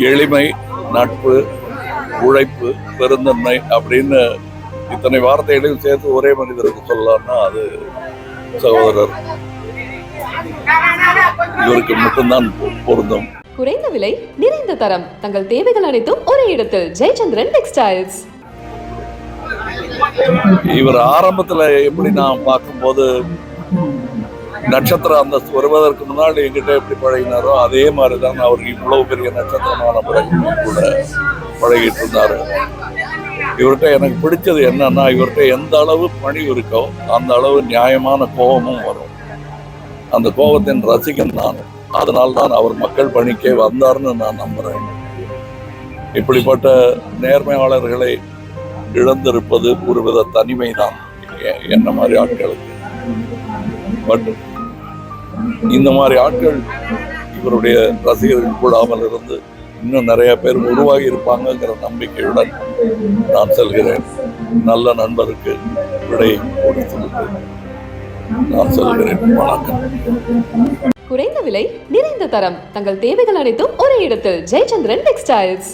எளிமை, நட்பு, உழைப்பு, பெருந்தன்மை அப்படின்னு இத்தனை வார்த்தைகளையும் சேர்த்து ஒரே மனிதருக்கு சொல்லலாம்னா அது சகோதரர் இவருக்கு மட்டும்தான் பொருந்தும். குறைந்த விலை, நிறைந்த தரம், தங்கள் தேவைகள் அனைத்தும் ஒரே இடத்தில். ஜெயச்சந்திரன் டெக்ஸ்டைல்ஸ். இவர் ஆரம்பத்துல எப்படி நான் பார்க்கும்போது நட்சத்திர அந்தஸ்து வருவதற்கு முன்னாடி எங்கிட்ட எப்படி பழகினாரோ அதே மாதிரிதான் அவருக்கு இவ்வளவு பெரிய நட்சத்திரமான பிறகு கூட பழகிட்டு இருந்தாரு. இவர்கிட்ட எனக்கு பிடிச்சது என்னன்னா, இவர்கிட்ட எந்த அளவு பணிவு இருக்கோ அந்த அளவு நியாயமான கோபமும் வரும். அந்த கோபத்தின் ரசிகன் நான். அதனால்தான் அவர் மக்கள் பணிக்கே வந்தார்னு நான் நம்புறேன். இப்படிப்பட்ட நேர்மையாளர்களை இழந்திருப்பது ஒருவித தனிமை தான் என்ன மாதிரி ஆட்களுக்கு. பட் இந்த மாதிரி ஆட்கள் இவருடைய ரசிகர்கள் கூடாமல் இருந்து இன்னும் நிறைய பேர் உருவாகி இருப்பாங்கிற நம்பிக்கையுடன் நான் செல்கிறேன். நல்ல நண்பருக்கு விடை கொடுத்துவிட்டு நான் செல்கிறேன். வணக்கம். குறைந்த விலை, நிறைந்த தரம், தங்கள் தேவைகள் அனைத்தும் ஒரே இடத்தில். ஜெயச்சந்திரன் டெக்ஸ்டைல்ஸ்.